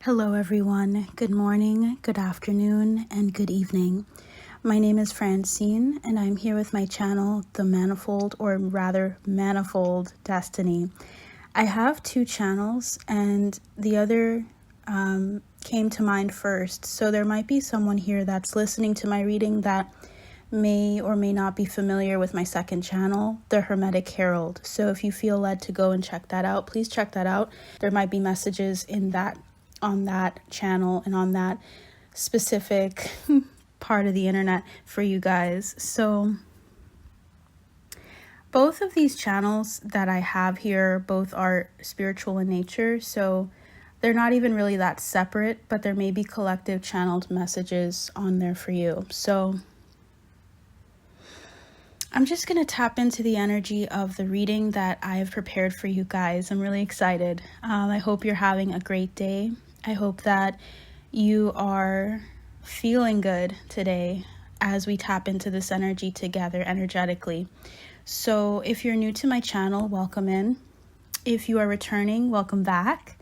Hello everyone, good morning, good afternoon, and good evening. My name is Francine and I'm here with my channel, The Manifold, or rather Manifold Destiny. I have two channels and the other came to mind first, so there might be someone here that's listening to my reading that may or may not be familiar with my second channel, The Hermetic Herald. So if you feel led to go and check that out, please check that out. There might be messages on that channel and on that specific part of the internet for you guys. So both of these channels that I have here, both are spiritual in nature, so they're not even really that separate, but there may be collective channeled messages on there for you. So I'm just going to tap into the energy of the reading that I have prepared for you guys. I'm really excited. I hope you're having a great day. I hope that you are feeling good today as we tap into this energy together energetically. So if you're new to my channel, welcome in. If you are returning, welcome back.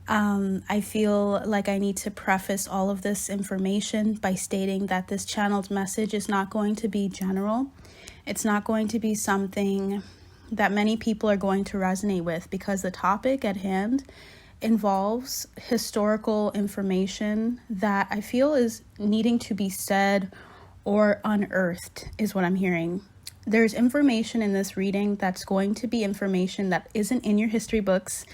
I feel like I need to preface all of this information by stating that this channeled message is not going to be general. It's not going to be something that many people are going to resonate with, because the topic at hand involves historical information that I feel is needing to be said or unearthed, is what I'm hearing. There's information in this reading that's going to be information that isn't in your history books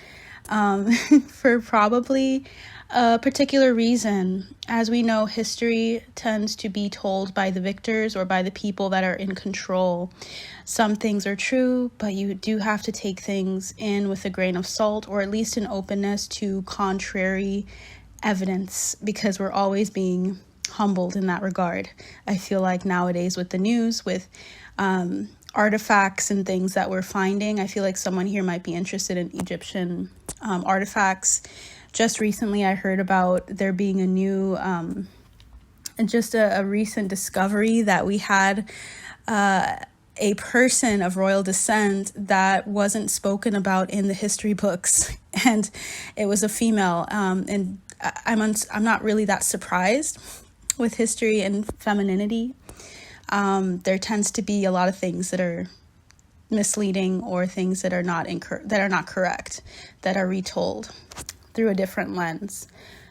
for probably a particular reason. As we know, history tends to be told by the victors or by the people that are in control. Some things are true, but you do have to take things in with a grain of salt, or at least an openness to contrary evidence, because we're always being humbled in that regard. I feel like nowadays with the news, with artifacts and things that we're finding, I feel like someone here might be interested in Egyptian artifacts. Just recently I heard about there being a new just a recent discovery that we had a person of royal descent that wasn't spoken about in the history books, and it was a female, and I'm not really that surprised with history and femininity. There tends to be a lot of things that are misleading, or things that are not correct, that are retold through a different lens.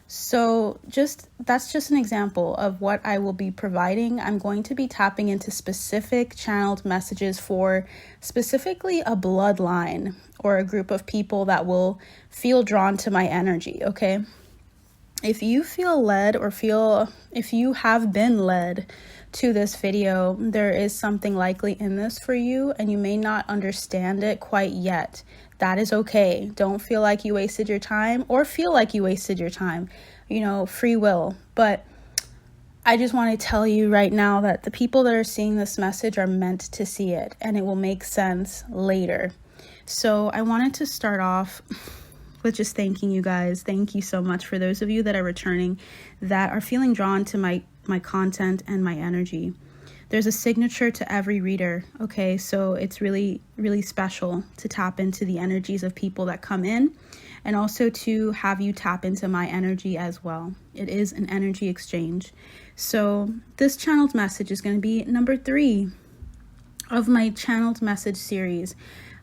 So that's just an example of what I will be providing. I'm going to be tapping into specific channeled messages for specifically a bloodline or a group of people that will feel drawn to my energy, okay? If you feel led, or if you have been led to this video, there is something likely in this for you, and you may not understand it quite yet. That is okay. Don't feel like you wasted your time, or feel like you wasted your time. You know, free will. But I just want to tell you right now that the people that are seeing this message are meant to see it, and it will make sense later. So I wanted to start off with just thanking you guys. Thank you so much for those of you that are returning, that are feeling drawn to my content and my energy. There's a signature to every reader, okay? So it's really, really special to tap into the energies of people that come in, and also to have you tap into my energy as well. It is an energy exchange. So this channeled message is going to be number 3 of my channeled message series.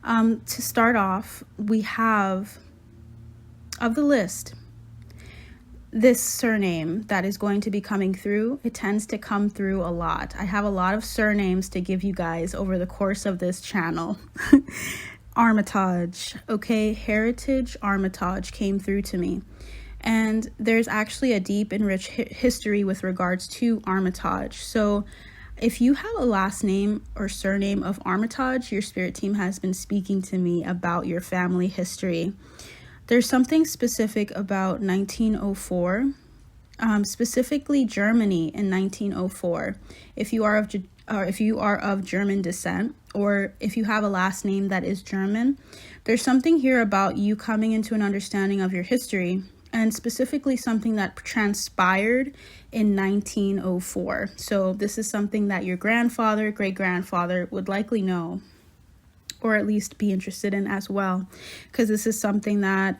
To start off, we have, of the list, this surname that is going to be coming through. It tends to come through a lot. I have a lot of surnames to give you guys over the course of this channel. Armitage, okay? Heritage Armitage came through to me. And there's actually a deep and rich history with regards to Armitage. So if you have a last name or surname of Armitage, your spirit team has been speaking to me about your family history. There's something specific about 1904, specifically Germany in 1904. If you are of German descent, or if you have a last name that is German, there's something here about you coming into an understanding of your history, and specifically something that transpired in 1904. So this is something that your grandfather, great-grandfather would likely know, or at least be interested in as well, because this is something that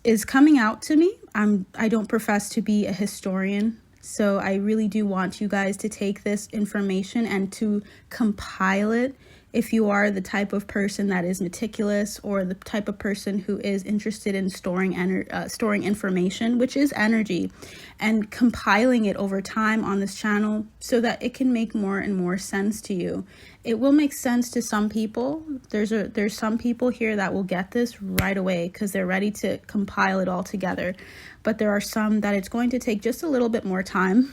is coming out to me. I don't profess to be a historian, so I really do want you guys to take this information and to compile it. If you are the type of person that is meticulous, or the type of person who is interested in storing information, which is energy, and compiling it over time on this channel so that it can make more and more sense to you. It will make sense to some people. There's some people here that will get this right away because they're ready to compile it all together. But there are some that it's going to take just a little bit more time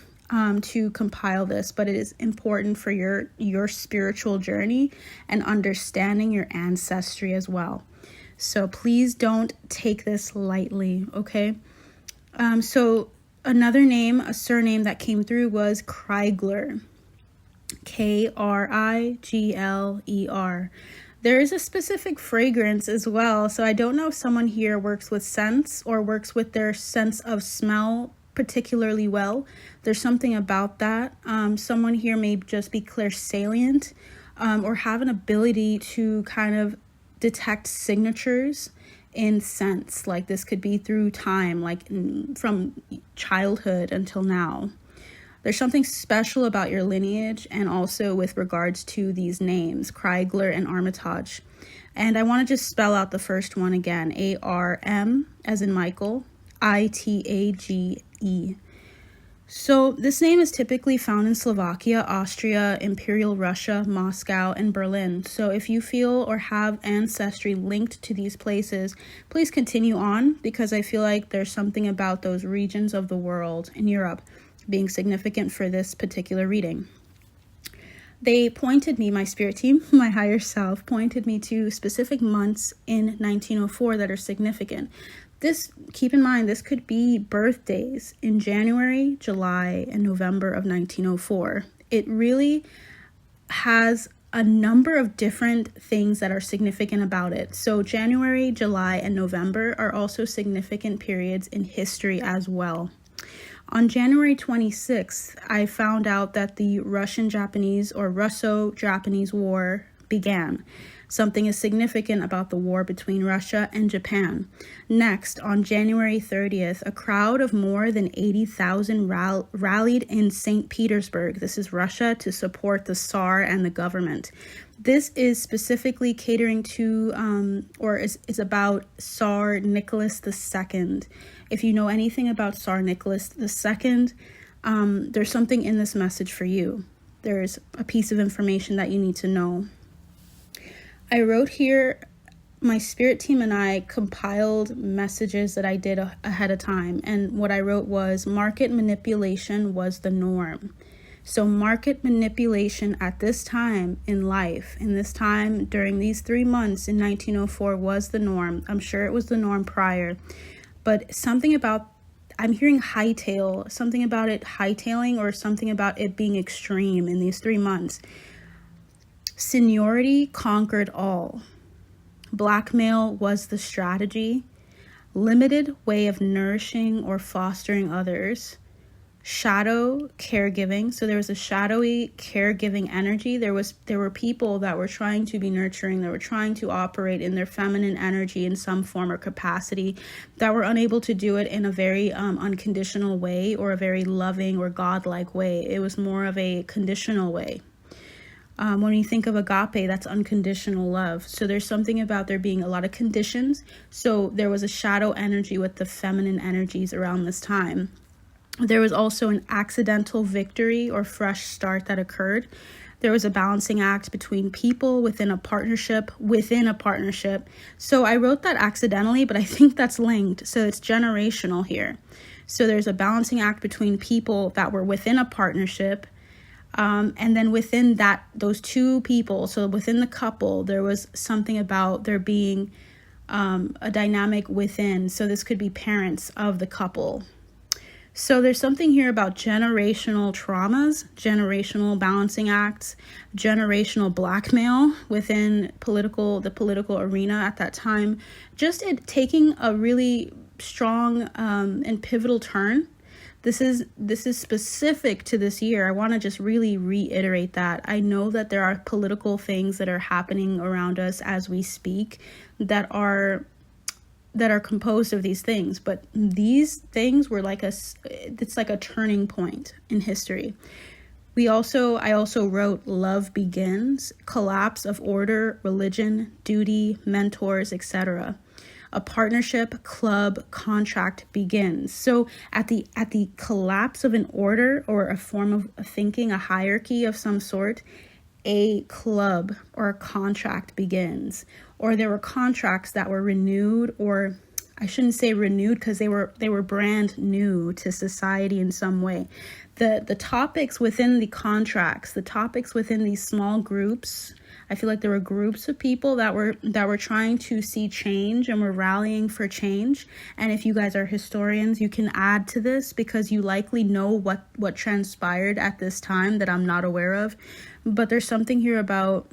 to compile this, but it is important for your spiritual journey and understanding your ancestry as well. So please don't take this lightly, okay? So another name, a surname that came through was Crigler. Krigler. There is a specific fragrance as well. So I don't know if someone here works with scents or works with their sense of smell particularly well. There's something about that. Someone here may just be clairsalient, or have an ability to kind of detect signatures in scents. Like this could be through time, like from childhood until now. There's something special about your lineage, and also with regards to these names, Crigler and Armitage. And I want to just spell out the first one again. A-R-M as in Michael, I-T-A-G-E. So this name is typically found in Slovakia, Austria, Imperial Russia, Moscow, and Berlin. So if you feel or have ancestry linked to these places, please continue on, because I feel like there's something about those regions of the world in Europe being significant for this particular reading. They pointed me, my spirit team, my higher self, pointed me to specific months in 1904 that are significant. This, keep in mind, this could be birthdays in January, July, and November of 1904. It really has a number of different things that are significant about it. So January, July, and November are also significant periods in history as well. On January 26th, I found out that the Russian-Japanese or Russo-Japanese War began. Something is significant about the war between Russia and Japan. Next, on January 30th, a crowd of more than 80,000 rallied in St. Petersburg. This is Russia, to support the Tsar and the government. This is specifically catering to, or is about Tsar Nicholas II. If you know anything about Tsar Nicholas II, there's something in this message for you. There's a piece of information that you need to know. I wrote here, my spirit team and I compiled messages that I did ahead of time. And what I wrote was, market manipulation was the norm. So market manipulation at this time in life, in this time during these 3 months in 1904 was the norm. I'm sure it was the norm prior. But something about, I'm hearing hightail, something about it hightailing, or something about it being extreme in these 3 months. Seniority conquered all. Blackmail was the strategy. Limited way of nourishing or fostering others. Shadow caregiving. So there was a shadowy caregiving energy. There were people that were trying to be nurturing. They were trying to operate in their feminine energy in some form or capacity, that were unable to do it in a very unconditional way, or a very loving or godlike way. It was more of a conditional way. When you think of agape, that's unconditional love. So there's something about there being a lot of conditions. So there was a shadow energy with the feminine energies around this time. There was also an accidental victory or fresh start that occurred. There was a balancing act between people within a partnership. So I wrote that accidentally, but I think that's linked. So it's generational here. So there's a balancing act between people that were within a partnership. And then within that, those two people, so within the couple, there was something about there being a dynamic within. So this could be parents of the couple. So there's something here about generational traumas, generational balancing acts, generational blackmail within the political arena at that time. Just it taking a really strong and pivotal turn. This is specific to this year. I want to just really reiterate that. I know that there are political things that are happening around us as we speak that are that are composed of these things, but these things were like it's like a turning point in history. I also wrote love begins, collapse of order, religion, duty, mentors, etc. A partnership, club, contract begins. So at the collapse of an order or a form of thinking, a hierarchy of some sort, a club or a contract begins. Or there were contracts that were renewed, or I shouldn't say renewed because they were brand new to society in some way. The topics within the contracts, the topics within these small groups, I feel like there were groups of people that were trying to see change and were rallying for change. And if you guys are historians, you can add to this because you likely know what transpired at this time that I'm not aware of. But there's something here about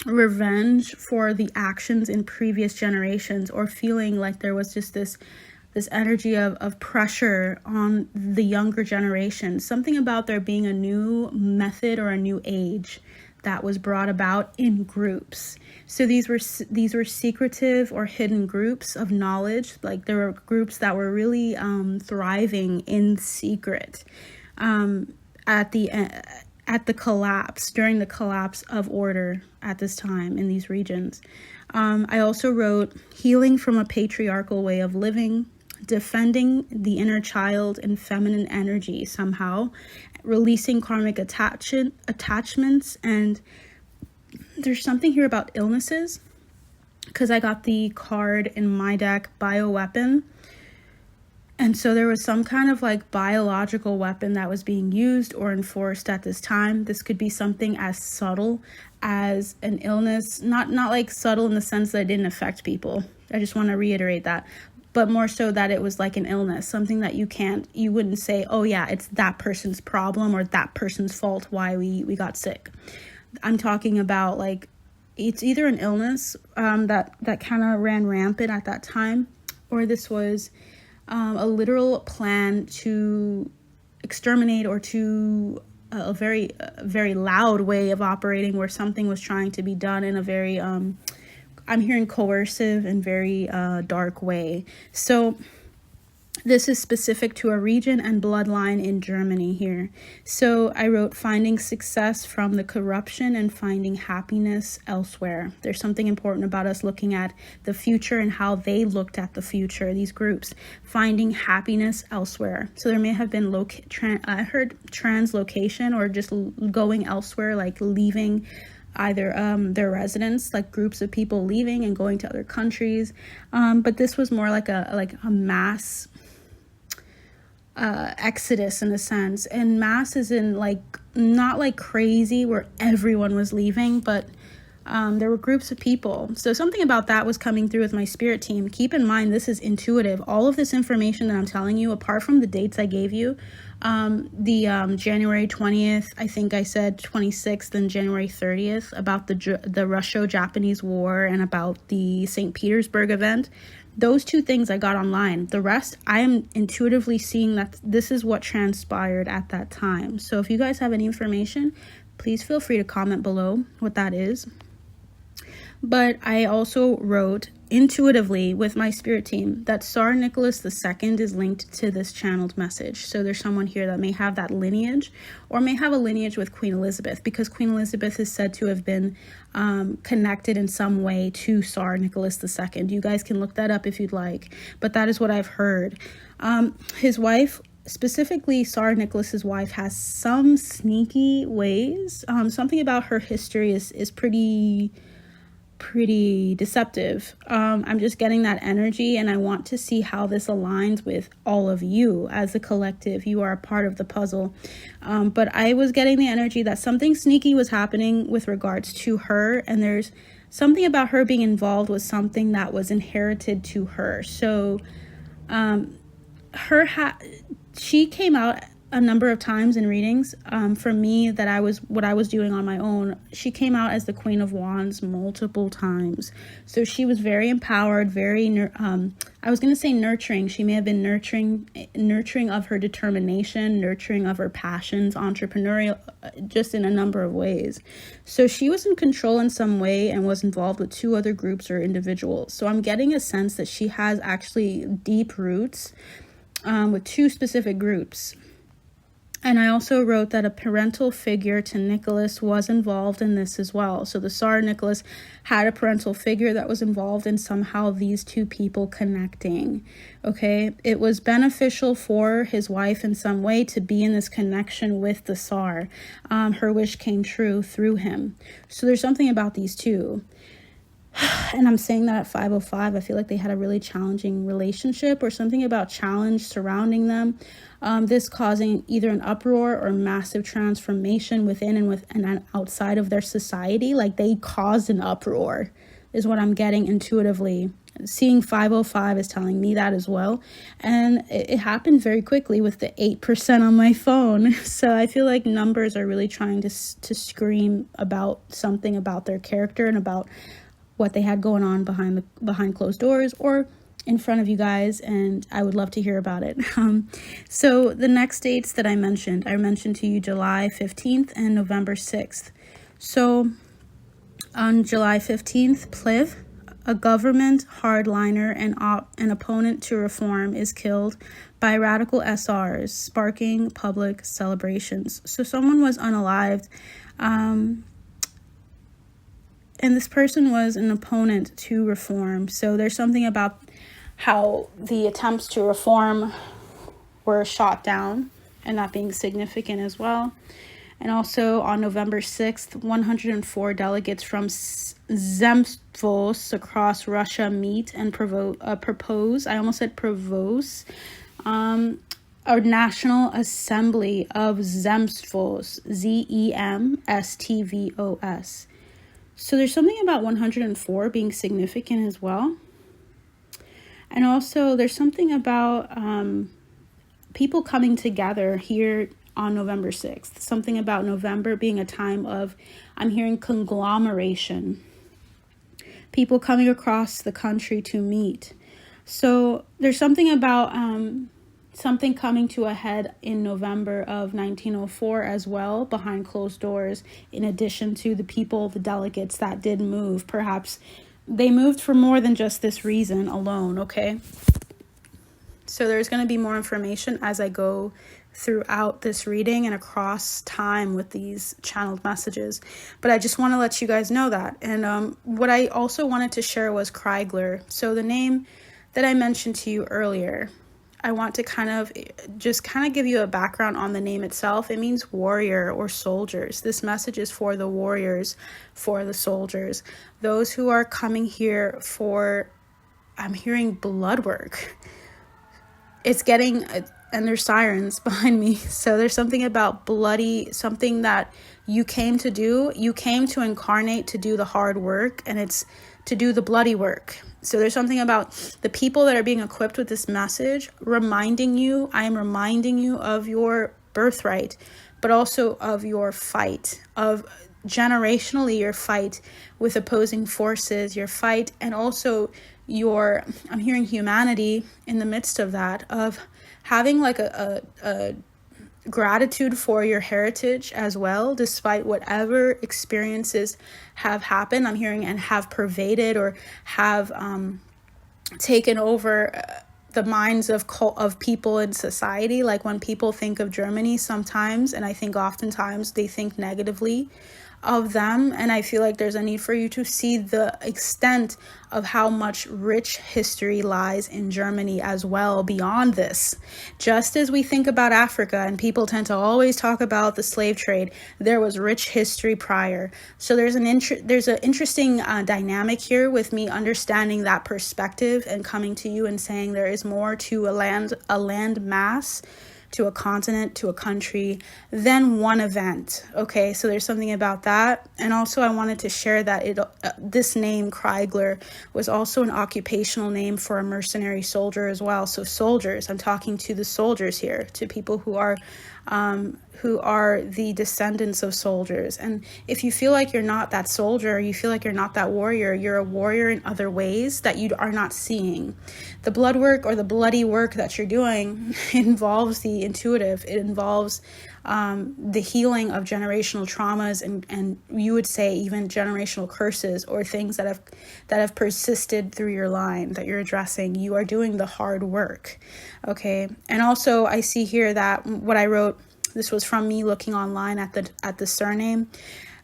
revenge for the actions in previous generations, or feeling like there was just this energy of pressure on the younger generation. Something about there being a new method or a new age that was brought about in groups. So these were secretive or hidden groups of knowledge. Like there were groups that were really thriving in secret at the collapse, during the collapse of order at this time in these regions. I also wrote healing from a patriarchal way of living, defending the inner child and feminine energy somehow, releasing karmic attachments. And there's something here about illnesses, because I got the card in my deck, bioweapon. And so there was some kind of like biological weapon that was being used or enforced at this time. This could be something as subtle as an illness, not like subtle in the sense that it didn't affect people. I just want to reiterate that. But more so that it was like an illness, something that you wouldn't say, oh yeah, it's that person's problem or that person's fault why we got sick. I'm talking about like, it's either an illness that kind of ran rampant at that time, or this was a literal plan to exterminate, or to a very loud way of operating where something was trying to be done in a very I'm hearing coercive and very dark way. So this is specific to a region and bloodline in Germany here. So I wrote finding success from the corruption and finding happiness elsewhere. There's something important about us looking at the future and how they looked at the future, these groups. Finding happiness elsewhere. So there may have been I heard translocation, or just going elsewhere, like leaving either their residence, like groups of people leaving and going to other countries. But this was more like a mass exodus in a sense. And mass is in like, not like crazy where everyone was leaving, but there were groups of people. So something about that was coming through with my spirit team. Keep in mind, this is intuitive. All of this information that I'm telling you, apart from the dates I gave you, the January 20th, I think I said 26th, and January 30th, about the Russo-Japanese War and about the St. Petersburg event. Those two things I got online. The rest, I am intuitively seeing that this is what transpired at that time. So if you guys have any information, please feel free to comment below what that is. But I also wrote intuitively with my spirit team that Tsar Nicholas II is linked to this channeled message. So there's someone here that may have that lineage, or may have a lineage with Queen Elizabeth, because Queen Elizabeth is said to have been connected in some way to Tsar Nicholas II. You guys can look that up if you'd like, but that is what I've heard. His wife, specifically Tsar Nicholas's wife, has some sneaky ways. Something about her history is pretty deceptive. I'm just getting that energy, and I want to see how this aligns with all of you as a collective. You are a part of the puzzle. But I was getting the energy that something sneaky was happening with regards to her, and there's something about her being involved with something that was inherited to her. So she came out a number of times in readings. For me, what I was doing on my own, she came out as the Queen of Wands multiple times. So she was very empowered, very, I was going to say nurturing. She may have been nurturing of her determination, nurturing of her passions, entrepreneurial, just in a number of ways. So she was in control in some way and was involved with 2 other groups or individuals. So I'm getting a sense that she has actually deep roots with 2 specific groups. And I also wrote that a parental figure to Nicholas was involved in this as well. So the Tsar Nicholas had a parental figure that was involved in somehow these 2 people connecting. Okay, it was beneficial for his wife in some way to be in this connection with the Tsar. Her wish came true through him. So there's something about these 2. And I'm saying that at 505, I feel like they had a really challenging relationship or something about challenge surrounding them. This causing either an uproar or massive transformation within and outside of their society. Like they caused an uproar is what I'm getting intuitively. Seeing 505 is telling me that as well. And it happened very quickly with the 8% on my phone. So I feel like numbers are really trying to scream about something about their character and about what they had going on behind closed doors or in front of you guys, and I would love to hear about it. So the next dates that I mentioned to you July 15th and November 6th. So on July 15th, Pliv, a government hardliner and an opponent to reform, is killed by radical SRs, sparking public celebrations. So someone was unalived, and this person was an opponent to reform. So there's something about how the attempts to reform were shot down and that being significant as well. And also on November 6th, 104 delegates from Zemstvos across Russia meet and propose, I almost said provose, a National Assembly of Zemstvos, Zemstvos. So there's something about 104 being significant as well. And also there's something about people coming together here on November 6th. Something about November being a time of, I'm hearing conglomeration. People coming across the country to meet. So there's something about something coming to a head in November of 1904 as well, behind closed doors, in addition to the people, the delegates that did move. Perhaps they moved for more than just this reason alone, okay? So there's going to be more information as I go throughout this reading and across time with these channeled messages. But I just want to let you guys know that. And what I also wanted to share was Crigler. So the name that I mentioned to you earlier, I want to kind of give you a background on the name itself. It means warrior or soldiers. This message is for the warriors, for the soldiers, those who are coming here for, I'm hearing blood work. It's getting, and there's sirens behind me. So there's something about bloody, something that you came to do. You came to incarnate, to do the hard work, and it's to do the bloody work. So there's something about the people that are being equipped with this message, I am reminding you of your birthright, but also of your fight, of generationally your fight with opposing forces, your fight, and also I'm hearing humanity in the midst of that, of having like a gratitude for your heritage as well, despite whatever experiences have happened, I'm hearing, and have pervaded or have taken over the minds of people in society. Like when people think of Germany sometimes, and I think oftentimes they think negatively of them, and I feel like there's a need for you to see the extent of how much rich history lies in Germany as well beyond this. Just as we think about Africa, and people tend to always talk about the slave trade, there was rich history prior. So there's an interesting dynamic here with me understanding that perspective and coming to you and saying there is more to a land mass, to a continent, to a country, than one event. Okay, so there's something about that. And also I wanted to share that this name, Crigler, was also an occupational name for a mercenary soldier as well. So soldiers, I'm talking to the soldiers here, to people who are who are the descendants of soldiers. And if you feel like you're not that soldier, you feel like you're not that warrior, you're a warrior in other ways that you are not seeing. The blood work or the bloody work that you're doing involves the intuitive. It involves the healing of generational traumas and you would say even generational curses or things that have persisted through your line that you're addressing. You are doing the hard work. Okay. And also I see here that what I wrote, this was from me looking online at the surname.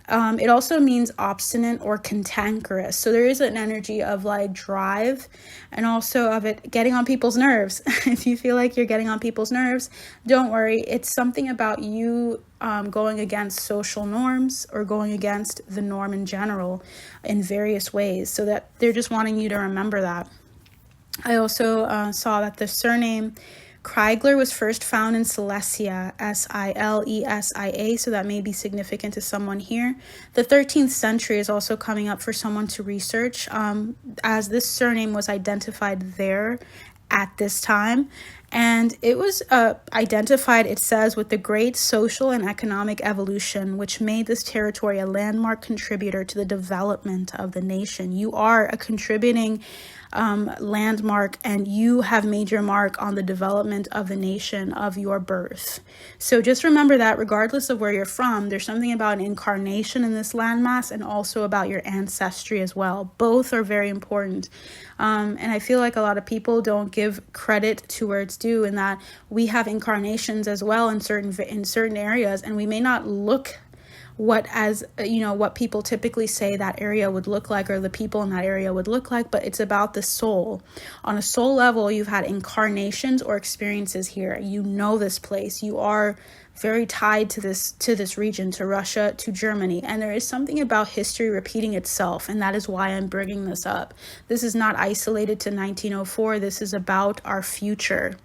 It also means obstinate or cantankerous. So there is an energy of like drive and also of it getting on people's nerves. If you feel like you're getting on people's nerves, don't worry. It's something about you going against social norms or going against the norm in general in various ways, so that they're just wanting you to remember that. I also saw that the surname Crigler was first found in Silesia, Silesia, so that may be significant to someone here. The 13th century is also coming up for someone to research, as this surname was identified there at this time. And it was identified, it says, with the great social and economic evolution, which made this territory a landmark contributor to the development of the nation. You are a contributing landmark, and you have made your mark on the development of the nation of your birth. So just remember that regardless of where you're from, there's something about an incarnation in this landmass and also about your ancestry as well. Both are very important. And I feel like a lot of people don't give credit to where it's due, in that we have incarnations as well in certain areas, and we may not look what people typically say that area would look like, or the people in that area would look like, but it's about the soul. On a soul level, you've had incarnations or experiences here. You know this place. You are very tied to this region, to Russia, to Germany. And there is something about history repeating itself, and that is why I'm bringing this up. This is not isolated to 1904. This is about our future.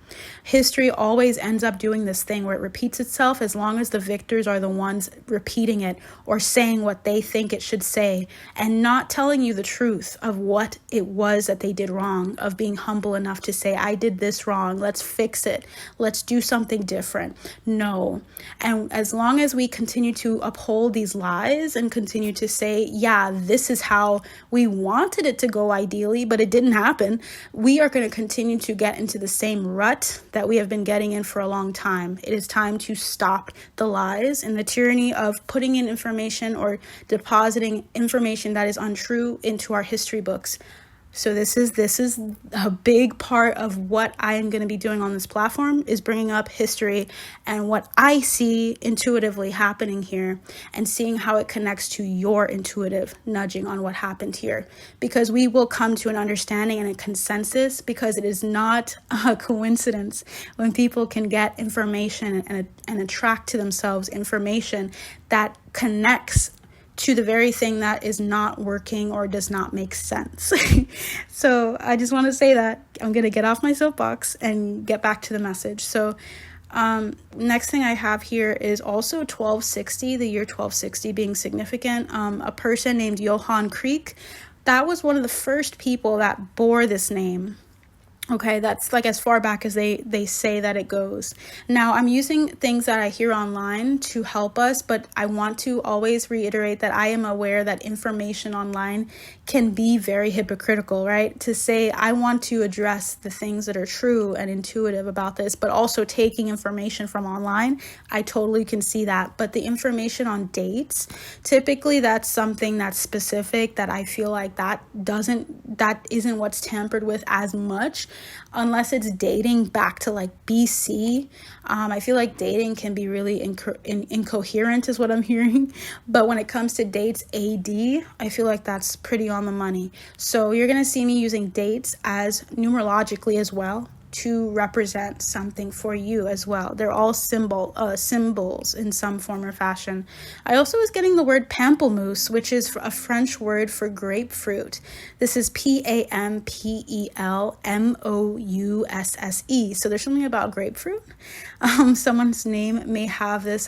History always ends up doing this thing where it repeats itself, as long as the victors are the ones repeating it or saying what they think it should say, and not telling you the truth of what it was that they did wrong, of being humble enough to say, I did this wrong, let's fix it, let's do something different. No. And as long as we continue to uphold these lies and continue to say, yeah, this is how we wanted it to go ideally, but it didn't happen, we are going to continue to get into the same rut that we have been getting in for a long time. It is time to stop the lies and the tyranny of putting in information or depositing information that is untrue into our history books. So this is a big part of what I am going to be doing on this platform, is bringing up history and what I see intuitively happening here, and seeing how it connects to your intuitive nudging on what happened here. Because we will come to an understanding and a consensus, because it is not a coincidence when people can get information and attract to themselves information that connects to the very thing that is not working or does not make sense. So I just want to say that I'm going to get off my soapbox and get back to the message. So next thing I have here is also 1260, the year 1260 being significant. A person named Johann Krieg, that was one of the first people that bore this name. Okay, that's like as far back as they say that it goes. Now, I'm using things that I hear online to help us, but I want to always reiterate that I am aware that information online can be very hypocritical, right? To say I want to address the things that are true and intuitive about this, but also taking information from online, I totally can see that. But the information on dates, typically that's something that's specific, that I feel like that isn't what's tampered with as much, unless it's dating back to like BC. I feel like dating can be really incoherent is what I'm hearing. But when it comes to dates AD, I feel like that's pretty on the money. So you're going to see me using dates as numerologically as well, to represent something for you as well. They're all symbols in some form or fashion. I also was getting the word pamplemousse, which is a French word for grapefruit. This is Pampelmousse. So there's something about grapefruit. Someone's name may have this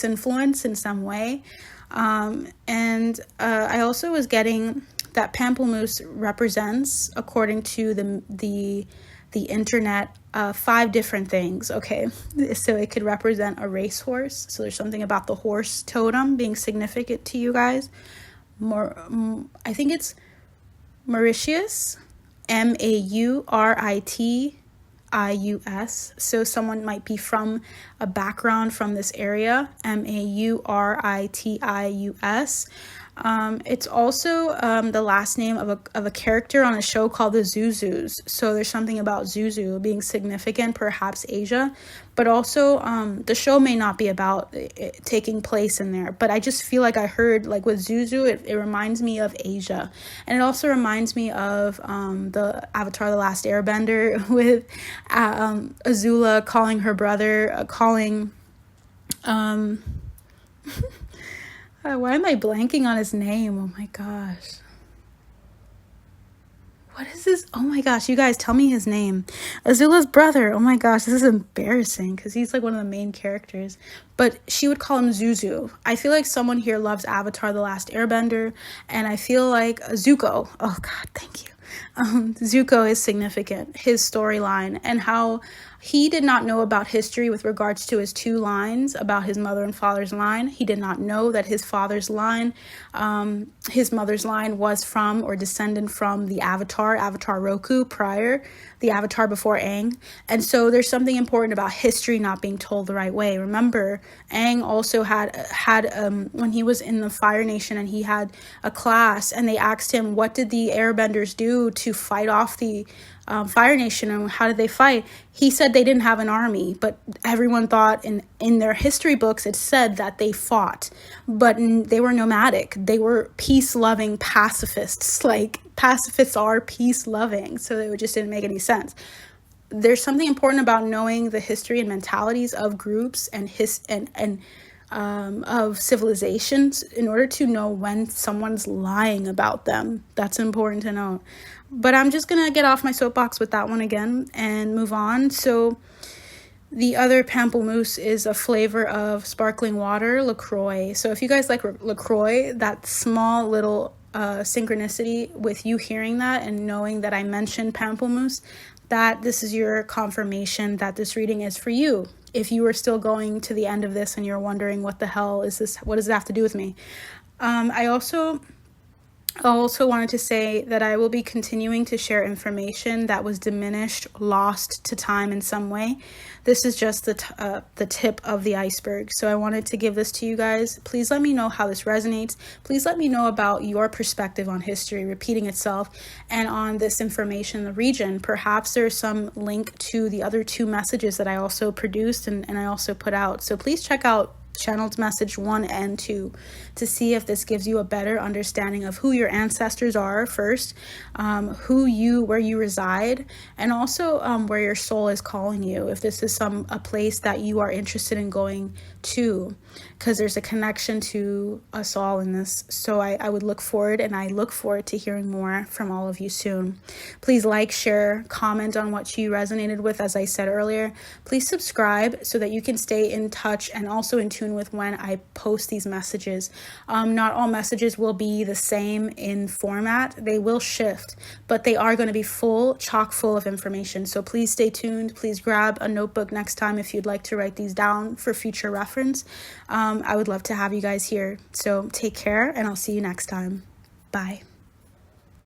influence in some way. And I also was getting that pamplemousse represents, according to the the internet, 5 different things. Okay, so it could represent a racehorse. So there's something about the horse totem being significant to you guys. I think it's Mauritius, Mauritius. So someone might be from a background from this area, Mauritius. It's also the last name of a character on a show called the Zuzus. So there's something about Zuzu being significant, perhaps Asia, but also the show may not be about it taking place in there. But I just feel like I heard, like with Zuzu, it reminds me of Asia. And it also reminds me of the Avatar: The Last Airbender with Azula calling her brother, why am I blanking on his name? Oh my gosh. What is this? Oh my gosh, you guys, tell me his name. Azula's brother. Oh my gosh, this is embarrassing because he's like one of the main characters. But she would call him Zuzu. I feel like someone here loves Avatar: The Last Airbender. And I feel like Zuko. Oh God, thank you. Zuko is significant, his storyline, and how he did not know about history with regards to his 2 lines about his mother and father's line. He did not know that his father's line, his mother's line was from or descendant from the Avatar Roku prior, the Avatar before Aang. And so there's something important about history not being told the right way. Remember, Aang also had when he was in the Fire Nation and he had a class and they asked him, what did the Airbenders do to fight off the Fire Nation and how did they fight? He said they didn't have an army, but everyone thought in their history books it said that they fought, but they were nomadic. They were peace-loving pacifists. Like, pacifists are peace-loving, so it just didn't make any sense. There's something important about knowing the history and mentalities of groups and of civilizations in order to know when someone's lying about them. That's important to know. But I'm just going to get off my soapbox with that one again and move on. So the other pamplemousse is a flavor of sparkling water, LaCroix. So if you guys like LaCroix, that small little synchronicity with you hearing that and knowing that I mentioned pamplemousse, that this is your confirmation that this reading is for you. If you are still going to the end of this and you're wondering what the hell is this, what does it have to do with me? I also wanted to say that I will be continuing to share information that was diminished, lost to time in some way. This is just the tip of the iceberg. So I wanted to give this to you guys. Please let me know how this resonates. Please let me know about your perspective on history repeating itself and on this information in the region. Perhaps there's some link to the other 2 messages that I also produced and I also put out. So please check out channeled message 1 and 2 to see if this gives you a better understanding of who your ancestors are first, where you reside, and also where your soul is calling you, if this is a place that you are interested in going to, because there's a connection to us all in this. So I would look forward to hearing more from all of you soon. Please like, share, comment on what you resonated with. As I said earlier, please subscribe so that you can stay in touch and also in tune with when I post these messages. Not all messages will be the same in format. They will shift, but they are going to be chock full of information. So please stay tuned. Please grab a notebook next time if you'd like to write these down for future reference. I would love to have you guys here. So take care and I'll see you next time. Bye.